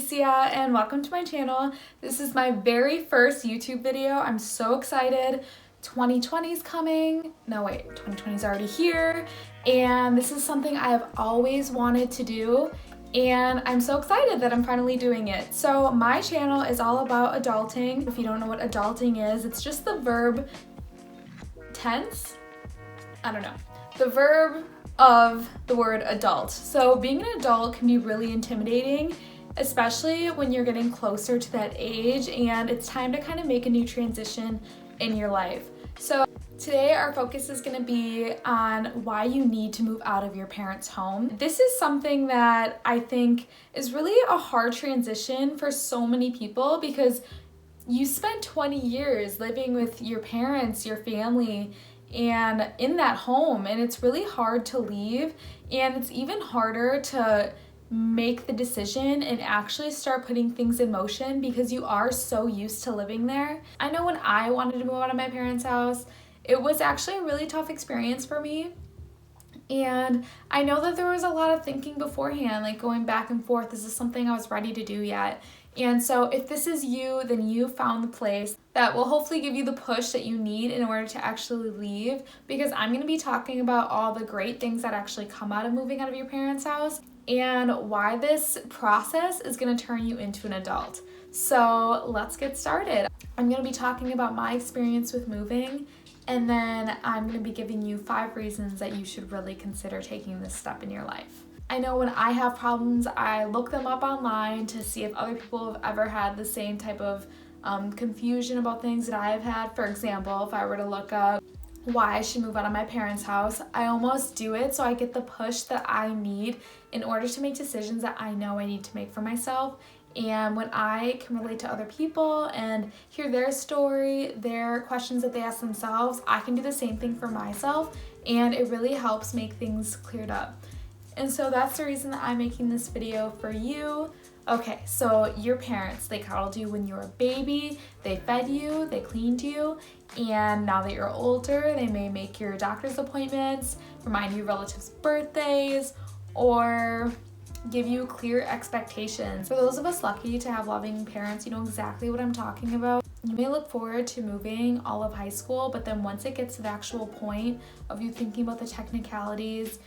Alicia and welcome to my channel. This is my very first YouTube video. I'm so excited. 2020 is coming. No wait, 2020 is already here. And this is something I have always wanted to do. And I'm so excited that I'm finally doing it. So my channel is all about adulting. If you don't know what adulting is, it's just the verb tense. I don't know. The verb of the word adult. So being an adult can be really intimidating, especially when you're getting closer to that age and it's time to kind of make a new transition in your life. So today our focus is going to be on why you need to move out of your parents' home. This is something that I think is really a hard transition for so many people because you spent 20 years living with your parents, your family, and in that home, and it's really hard to leave, and it's even harder to make the decision and actually start putting things in motion because you are so used to living there. I know when I wanted to move out of my parents' house, it was actually a really tough experience for me. And I know that there was a lot of thinking beforehand, like going back and forth, is this something I was ready to do yet? And so if this is you, then you found the place that will hopefully give you the push that you need in order to actually leave, because I'm going to be talking about all the great things that actually come out of moving out of your parents' house and why this process is going to turn you into an adult. So let's get started. I'm going to be talking about my experience with moving, and then I'm going to be giving you 5 reasons that you should really consider taking this step in your life. I know when I have problems, I look them up online to see if other people have ever had the same type of confusion about things that I've had. For example, if I were to look up why I should move out of my parents' house, I almost do it so I get the push that I need in order to make decisions that I know I need to make for myself. And when I can relate to other people and hear their story, their questions that they ask themselves, I can do the same thing for myself, and it really helps make things cleared up. And so that's the reason that I'm making this video for you. Okay, so your parents, they cuddled you when you were a baby, they fed you, they cleaned you, and now that you're older, they may make your doctor's appointments, remind you of relatives' birthdays, or give you clear expectations. For those of us lucky to have loving parents, you know exactly what I'm talking about. You may look forward to moving all of high school, but then once it gets to the actual point of you thinking about the technicalities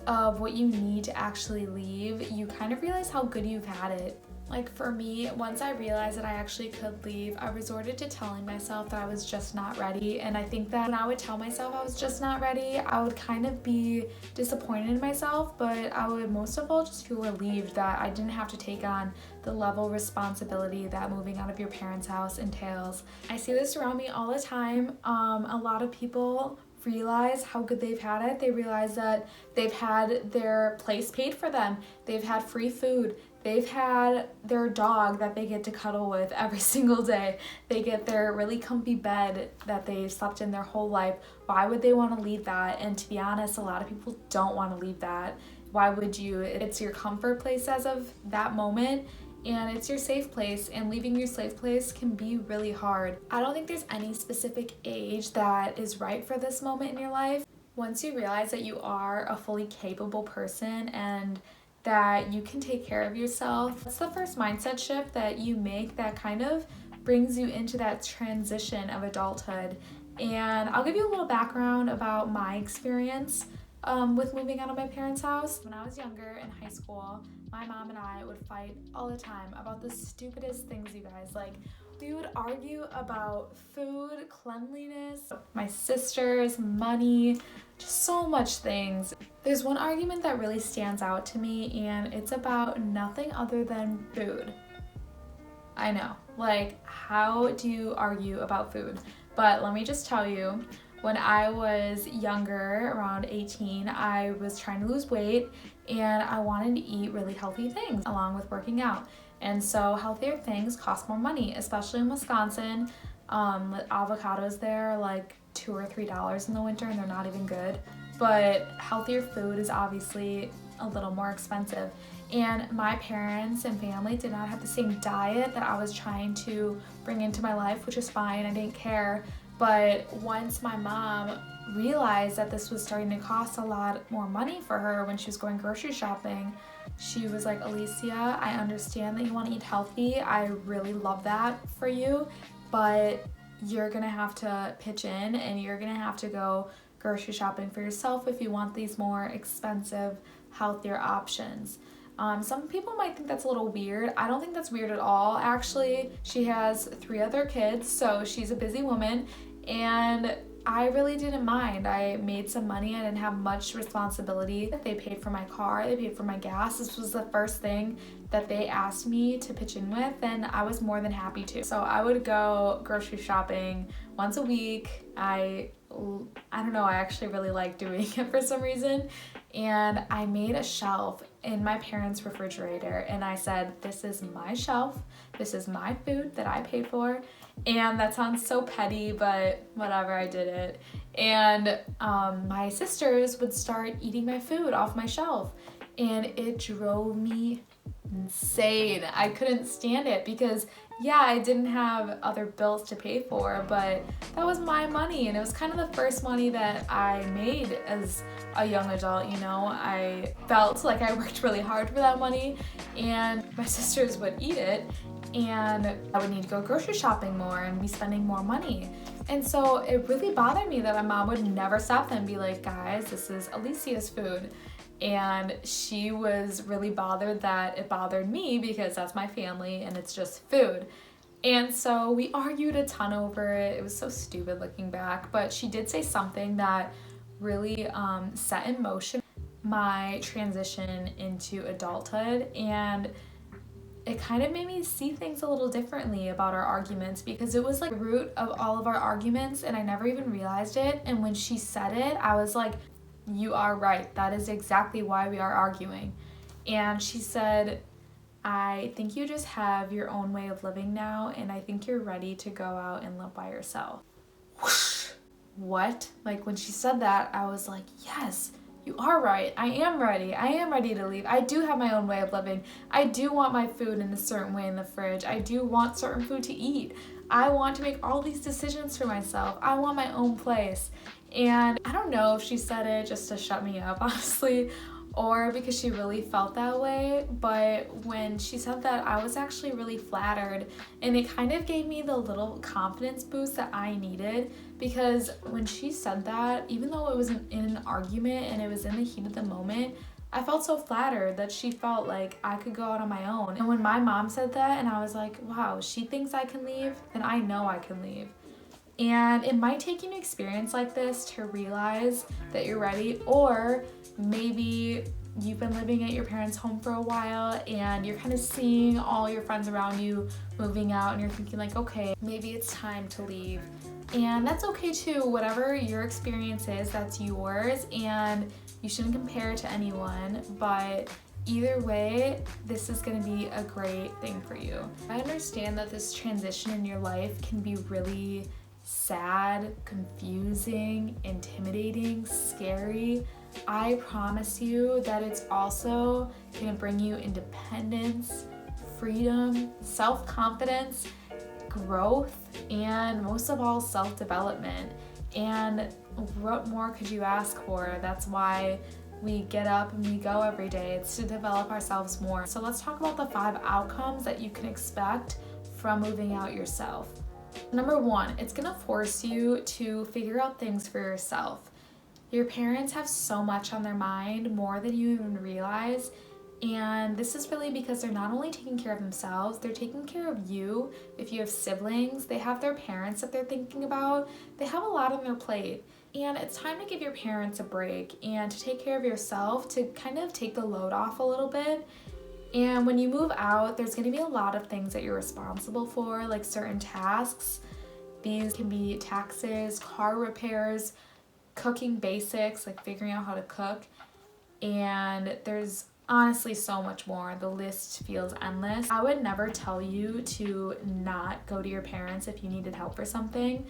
of what you need to actually leave, you kind of realize how good you've had it. Like for me, once I realized that I actually could leave, I resorted to telling myself that I was just not ready. And I think that when I would tell myself I was just not ready, I would kind of be disappointed in myself, but I would most of all just feel relieved that I didn't have to take on the level of responsibility that moving out of your parents' house entails. I see this around me all the time. A lot of people realize how good they've had it. They realize that they've had their place paid for them. They've had free food. They've had their dog that they get to cuddle with every single day. They get their really comfy bed that they've slept in their whole life. Why would they want to leave that? And to be honest, a lot of people don't want to leave that. Why would you? It's your comfort place as of that moment, and it's your safe place, and leaving your safe place can be really hard. I don't think there's any specific age that is right for this moment in your life. Once you realize that you are a fully capable person and that you can take care of yourself, that's the first mindset shift that you make that kind of brings you into that transition of adulthood. And I'll give you a little background about my experience with moving out of my parents' house. When I was younger in high school, my mom and I would fight all the time about the stupidest things, you guys. Like, we would argue about food, cleanliness, my sisters, money, just so much things. There's one argument that really stands out to me, and it's about nothing other than food. I know, like, how do you argue about food? But let me just tell you, when I was younger, around 18, I was trying to lose weight and I wanted to eat really healthy things along with working out. And so healthier things cost more money, especially in Wisconsin. Avocados there are like $2 or $3 in the winter and they're not even good. But healthier food is obviously a little more expensive. And my parents and family did not have the same diet that I was trying to bring into my life, which is fine, I didn't care. But once my mom realized that this was starting to cost a lot more money for her when she was going grocery shopping, She was like, Alicia, I understand that you want to eat healthy. I really love that for you, but you're gonna have to pitch in and you're gonna have to go grocery shopping for yourself if you want these more expensive, healthier options. Some people might think that's a little weird. I don't think that's weird at all. Actually, she has 3 other kids, so she's a busy woman, and I really didn't mind. I made some money. I didn't have much responsibility. They paid for my car, they paid for my gas. This was the first thing that they asked me to pitch in with, and I was more than happy to. So I would go grocery shopping once a week. I don't know, I actually really like doing it for some reason. And I made a shelf in my parents' refrigerator, and I said, this is my shelf, this is my food that I paid for. And that sounds so petty, but whatever, I did it. And my sisters would start eating my food off my shelf, and it drove me insane. I couldn't stand it because, yeah, I didn't have other bills to pay for, but that was my money, and it was kind of the first money that I made as a young adult, you know. I felt like I worked really hard for that money, and my sisters would eat it, and I would need to go grocery shopping more and be spending more money. And so it really bothered me that my mom would never stop them and be like, guys, this is Alicia's food. And she was really bothered that it bothered me because that's my family and it's just food. And so we argued a ton over it. It was so stupid looking back, but she did say something that really set in motion my transition into adulthood, and it kind of made me see things a little differently about our arguments, because it was like the root of all of our arguments and I never even realized it. And when she said it, I was like, you are right. That is exactly why we are arguing. And she said, I think you just have your own way of living now, and I think you're ready to go out and live by yourself. Whoosh. What? Like, when she said that, I was like, yes, you are right. I am ready. I am ready to leave. I do have my own way of living. I do want my food in a certain way in the fridge. I do want certain food to eat. I want to make all these decisions for myself. I want my own place. And I don't know if she said it just to shut me up, honestly, or because she really felt that way, but when she said that, I was actually really flattered, and it kind of gave me the little confidence boost that I needed, because when she said that, even though it was in an argument and it was in the heat of the moment, I felt so flattered that she felt like I could go out on my own. And when my mom said that, and I was like, wow, she thinks I can leave, then I know I can leave. And it might take you an experience like this to realize that you're ready, or maybe you've been living at your parents' home for a while and you're kind of seeing all your friends around you moving out and you're thinking like, okay, maybe it's time to leave. And that's okay too. Whatever your experience is, that's yours, and you shouldn't compare it to anyone, but either way, this is going to be a great thing for you. I understand that this transition in your life can be really sad, confusing, intimidating, scary. I promise you that it's also gonna bring you independence, freedom, self-confidence, growth, and most of all, self-development. And what more could you ask for? That's why we get up and we go every day. It's to develop ourselves more. So let's talk about the 5 outcomes that you can expect from moving out yourself. Number 1, it's gonna force you to figure out things for yourself. Your parents have so much on their mind, more than you even realize, and this is really because they're not only taking care of themselves, they're taking care of you. If you have siblings, they have their parents that they're thinking about. They have a lot on their plate, and it's time to give your parents a break and to take care of yourself, to kind of take the load off a little bit. And when you move out, there's going to be a lot of things that you're responsible for, like certain tasks. These can be taxes, car repairs, cooking basics, like figuring out how to cook. And there's honestly so much more. The list feels endless. I would never tell you to not go to your parents if you needed help for something,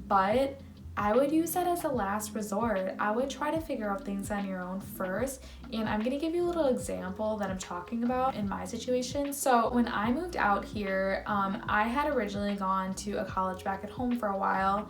but I would use that as a last resort. I would try to figure out things on your own first, and I'm gonna give you a little example that I'm talking about in my situation. So when I moved out here, I had originally gone to a college back at home for a while,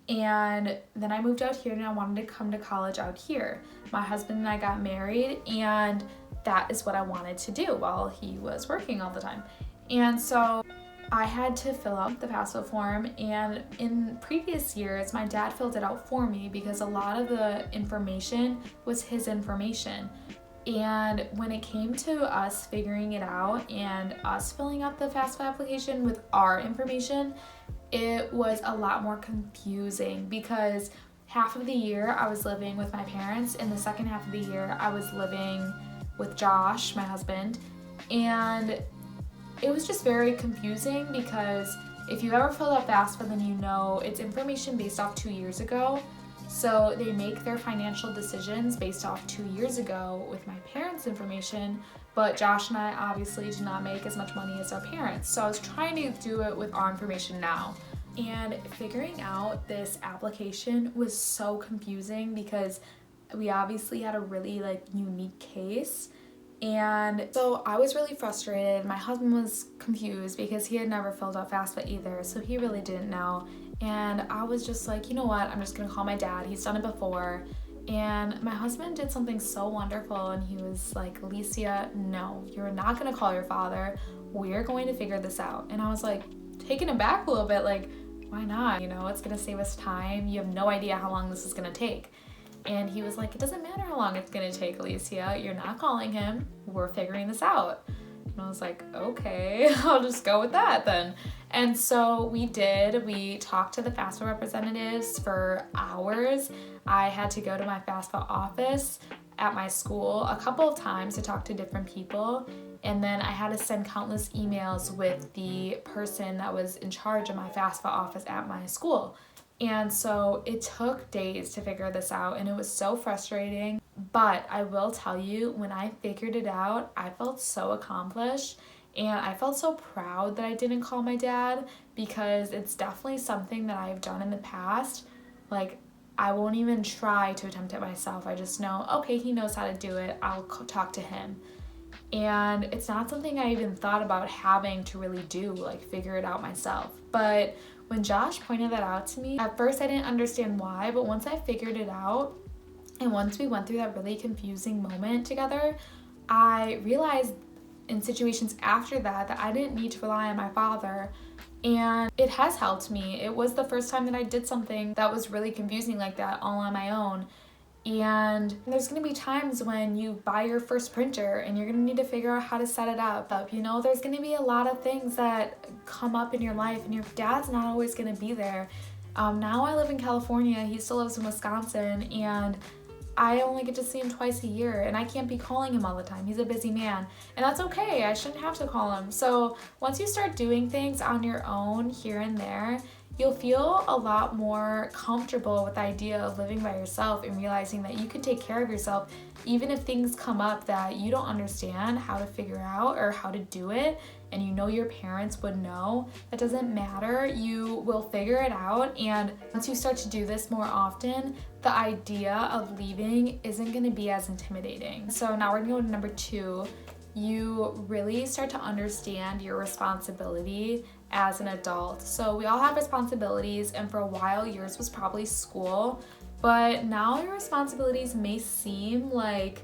and then I moved out here and I wanted to come to college out here. My husband and I got married, and that is what I wanted to do while he was working all the time. And so I had to fill out the FAFSA form, and in previous years, my dad filled it out for me because a lot of the information was his information. And when it came to us figuring it out and us filling out the FAFSA application with our information, it was a lot more confusing because half of the year I was living with my parents, and the second half of the year I was living with Josh, my husband, and it was just very confusing because if you ever filled out FAFSA, then you know it's information based off 2 years ago. So they make their financial decisions based off 2 years ago with my parents' information, but Josh and I obviously did not make as much money as our parents. So I was trying to do it with our information now. And figuring out this application was so confusing because we obviously had a really unique case. And so I was really frustrated. My husband was confused because he had never filled out FAFSA either, so he really didn't know. And I was just like, you know what, I'm just gonna call my dad. He's done it before. And my husband did something so wonderful, and he was like, Alicia, no, you're not gonna call your father. We're going to figure this out. And I was like, taken aback a little bit, like, why not? You know, it's gonna save us time. You have no idea how long this is gonna take. And he was like, it doesn't matter how long it's gonna take, Alicia. You're not calling him. We're figuring this out. And I was like, okay, I'll just go with that then. And so we did. We talked to the FAFSA representatives for hours. I had to go to my FAFSA office at my school a couple of times to talk to different people. And then I had to send countless emails with the person that was in charge of my FAFSA office at my school. And so it took days to figure this out, and it was so frustrating. But I will tell you, when I figured it out, I felt so accomplished, and I felt so proud that I didn't call my dad, because it's definitely something that I've done in the past. Like, I won't even try to attempt it myself. I just know, okay, he knows how to do it. I'll talk to him. And it's not something I even thought about having to really do, like figure it out myself. But when Josh pointed that out to me, at first I didn't understand why, but once I figured it out, and once we went through that really confusing moment together, I realized in situations after that I didn't need to rely on my father, and it has helped me. It was the first time that I did something that was really confusing like that all on my own. And there's going to be times when you buy your first printer and you're going to need to figure out how to set it up. You know, there's going to be a lot of things that come up in your life, and your dad's not always going to be there. Now I live in California. He still lives in Wisconsin, and I only get to see him twice a year, and I can't be calling him all the time. He's a busy man, and that's okay. I shouldn't have to call him. So once you start doing things on your own here and there, you'll feel a lot more comfortable with the idea of living by yourself and realizing that you can take care of yourself even if things come up that you don't understand how to figure out or how to do it, and you know your parents would know. That doesn't matter. You will figure it out, and once you start to do this more often, the idea of leaving isn't going to be as intimidating. So now we're going to go to number 2. You really start to understand your responsibility as an adult. So we all have responsibilities, and for a while yours was probably school, but now your responsibilities may seem like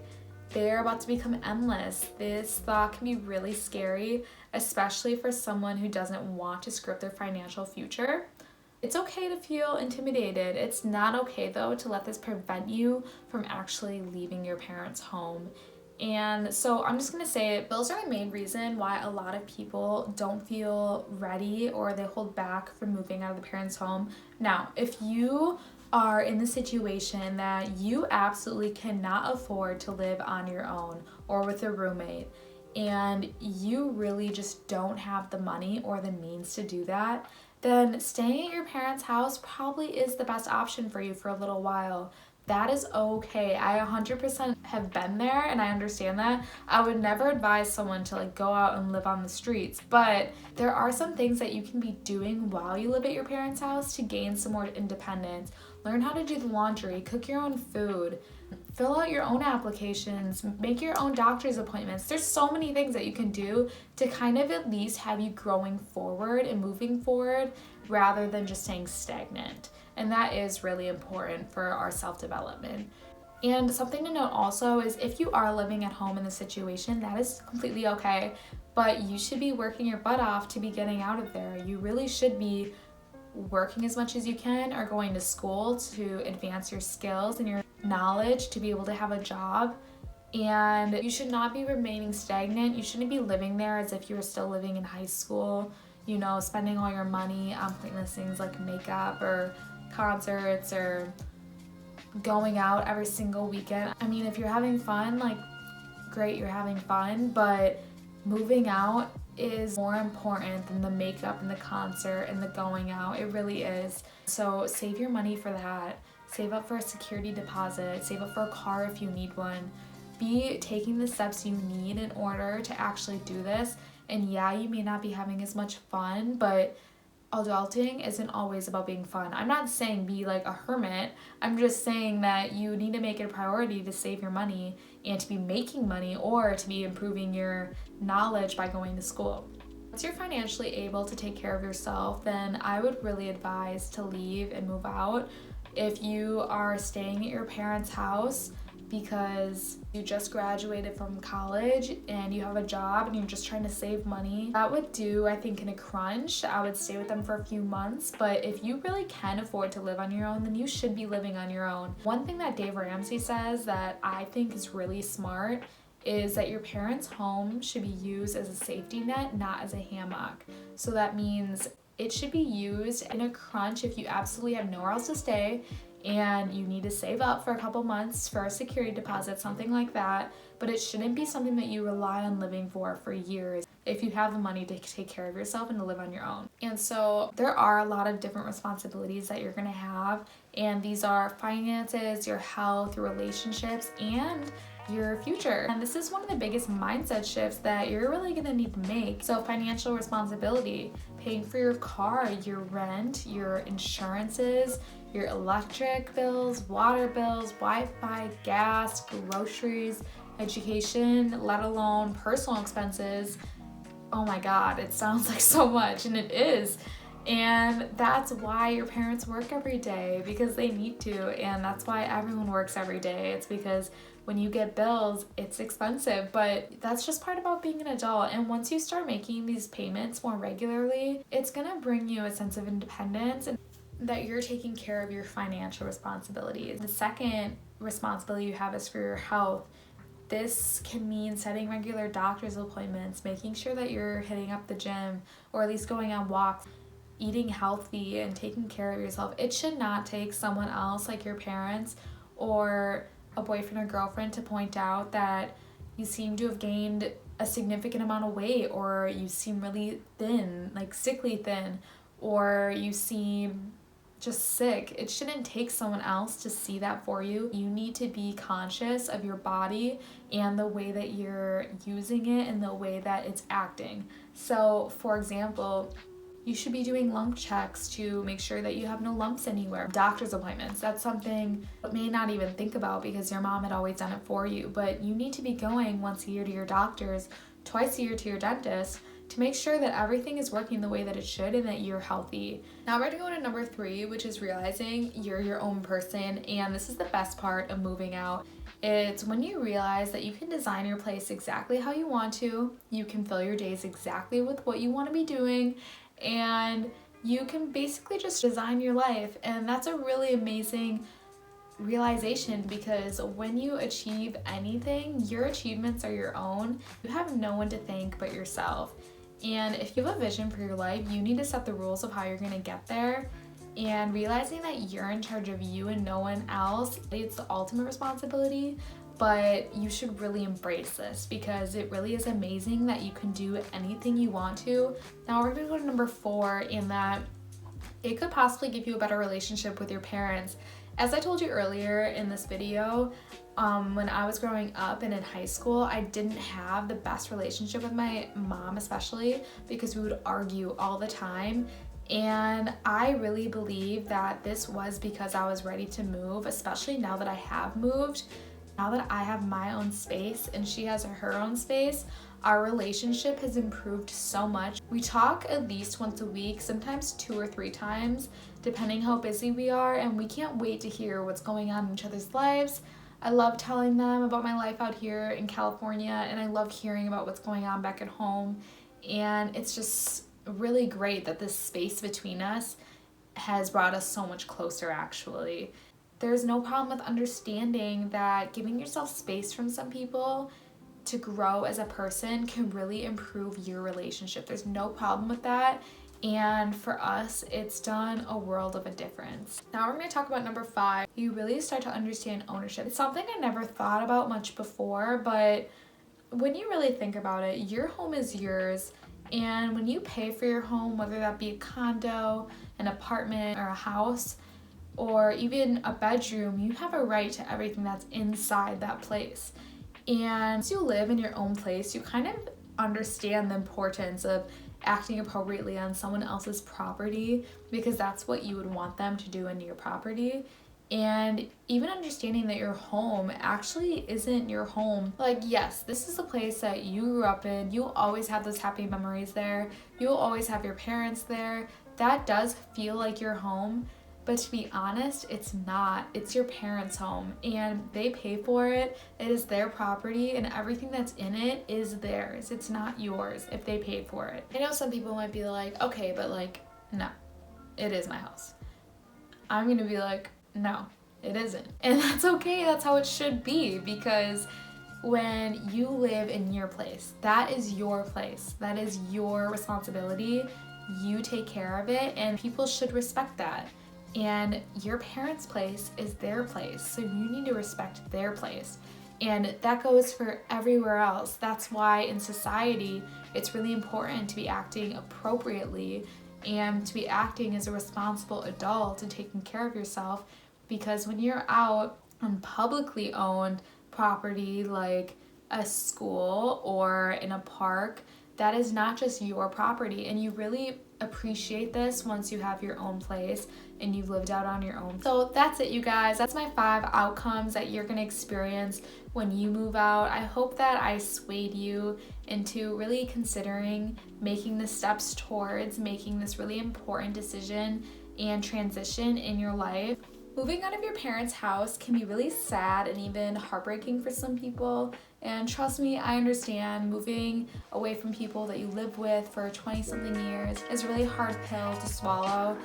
they're about to become endless. This thought can be really scary, especially for someone who doesn't want to script their financial future. It's okay to feel intimidated. It's not okay though to let this prevent you from actually leaving your parents' home. And so I'm just gonna say it, those are the main reason why a lot of people don't feel ready or they hold back from moving out of the parents' home. Now, if you are in the situation that you absolutely cannot afford to live on your own or with a roommate, and you really just don't have the money or the means to do that, then staying at your parents' house probably is the best option for you for a little while. That is okay. I 100% have been there, and I understand that. I would never advise someone to go out and live on the streets, but there are some things that you can be doing while you live at your parents' house to gain some more independence. Learn how to do the laundry, cook your own food, fill out your own applications, make your own doctor's appointments. There's so many things that you can do to kind of at least have you growing forward and moving forward rather than just staying stagnant. And that is really important for our self-development. And something to note also is if you are living at home in this situation, that is completely okay, but you should be working your butt off to be getting out of there. You really should be working as much as you can or going to school to advance your skills and your knowledge to be able to have a job. And you should not be remaining stagnant. You shouldn't be living there as if you were still living in high school, you know, spending all your money on pointless things like makeup or concerts or going out every single weekend. I mean, if you're having fun, like, great, you're having fun, but moving out is more important than the makeup and the concert and the going out. It really is. So save your money for that. Save up for a security deposit. Save up for a car if you need one. Be taking the steps you need in order to actually do this. And yeah, you may not be having as much fun, but adulting isn't always about being fun. I'm not saying be like a hermit. I'm just saying that you need to make it a priority to save your money and to be making money or to be improving your knowledge by going to school. Once you're financially able to take care of yourself, then I would really advise to leave and move out. If you are staying at your parents' house because you just graduated from college and you have a job and you're just trying to save money, that would do, I think, in a crunch. I would stay with them for a few months, but if you really can afford to live on your own, then you should be living on your own. One thing that Dave Ramsey says that I think is really smart is that your parents' home should be used as a safety net, not as a hammock. So that means it should be used in a crunch if you absolutely have nowhere else to stay and you need to save up for a couple months for a security deposit, something like that, but it shouldn't be something that you rely on living for years if you have the money to take care of yourself and to live on your own. And so there are a lot of different responsibilities that you're gonna have, and these are finances, your health, your relationships, and your future. And this is one of the biggest mindset shifts that you're really gonna need to make. So financial responsibility, paying for your car, your rent, your insurances, your electric bills, water bills, Wi-Fi, gas, groceries, education, let alone personal expenses. Oh my God, it sounds like so much, and it is. And that's why your parents work every day, because they need to, and that's why everyone works every day. It's because when you get bills, it's expensive, but that's just part about being an adult. And once you start making these payments more regularly, it's gonna bring you a sense of independence and that you're taking care of your financial responsibilities. The second responsibility you have is for your health. This can mean setting regular doctor's appointments, making sure that you're hitting up the gym or at least going on walks, eating healthy and taking care of yourself. It should not take someone else like your parents or a boyfriend or girlfriend to point out that you seem to have gained a significant amount of weight, or you seem really thin, like sickly thin, or you seem just sick. It shouldn't take someone else to see that for you. You need to be conscious of your body and the way that you're using it and the way that it's acting. So, for example, you should be doing lump checks to make sure that you have no lumps anywhere. Doctor's appointments, that's something you may not even think about because your mom had always done it for you, but you need to be going once a year to your doctors, twice a year to your dentist, to make sure that everything is working the way that it should and that you're healthy. Now we're gonna go to number 3, which is realizing you're your own person, and this is the best part of moving out. It's when you realize that you can design your place exactly how you want to, you can fill your days exactly with what you want to be doing, and you can basically just design your life. And that's a really amazing realization, because when you achieve anything, your achievements are your own. You have no one to thank but yourself. And if you have a vision for your life, you need to set the rules of how you're going to get there. And realizing that you're in charge of you and no one else, it's the ultimate responsibility. But you should really embrace this, because it really is amazing that you can do anything you want to. Now we're going to go to number 4, in that it could possibly give you a better relationship with your parents. As I told you earlier in this video, when I was growing up and in high school, I didn't have the best relationship with my mom, especially because we would argue all the time. And I really believe that this was because I was ready to move, especially now that I have moved. Now that I have my own space and she has her own space, our relationship has improved so much. We talk at least once a week, sometimes 2 or 3 times, depending how busy we are, and we can't wait to hear what's going on in each other's lives. I love telling them about my life out here in California, and I love hearing about what's going on back at home. And it's just really great that this space between us has brought us so much closer, actually. There's no problem with understanding that giving yourself space from some people to grow as a person can really improve your relationship. There's no problem with that. And for us, it's done a world of a difference. Now we're going to talk about number 5. You really start to understand ownership. It's something I never thought about much before, but when you really think about it, your home is yours. And when you pay for your home, whether that be a condo, an apartment, or a house, or even a bedroom, you have a right to everything that's inside that place. And as you live in your own place, you kind of understand the importance of acting appropriately on someone else's property, because that's what you would want them to do in your property. And even understanding that your home actually isn't your home. Like, yes, this is a place that you grew up in. You'll always have those happy memories there. You'll always have your parents there. That does feel like your home. But to be honest, it's not. It's your parents' home, and they pay for it. It is their property, and everything that's in it is theirs. It's not yours if they paid for it. I know some people might be like, okay, but like, no, it is my house. I'm gonna be like, no, it isn't. And that's okay. That's how it should be, because when you live in your place, that is your place. That is your responsibility. You take care of it, and people should respect that. And your parents' place is their place, so you need to respect their place. And that goes for everywhere else. That's why in society, it's really important to be acting appropriately and to be acting as a responsible adult and taking care of yourself, because when you're out on publicly owned property like a school or in a park, that is not just your property, and you really appreciate this once you have your own place and you've lived out on your own. So that's it, you guys. That's my 5 outcomes that you're gonna experience when you move out. I hope that I swayed you into really considering making the steps towards making this really important decision and transition in your life. Moving out of your parents' house can be really sad and even heartbreaking for some people. And trust me, I understand moving away from people that you live with for 20-something years is a really hard pill to swallow.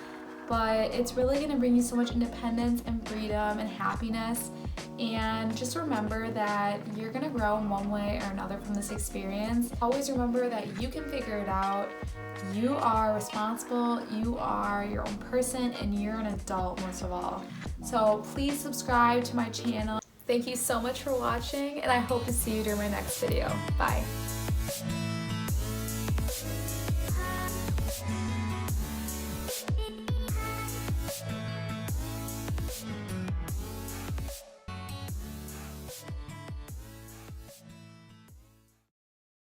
But it's really going to bring you so much independence and freedom and happiness. And just remember that you're going to grow in one way or another from this experience. Always remember that you can figure it out. You are responsible, you are your own person, and you're an adult most of all. So please subscribe to my channel. Thank you so much for watching, and I hope to see you during my next video. Bye.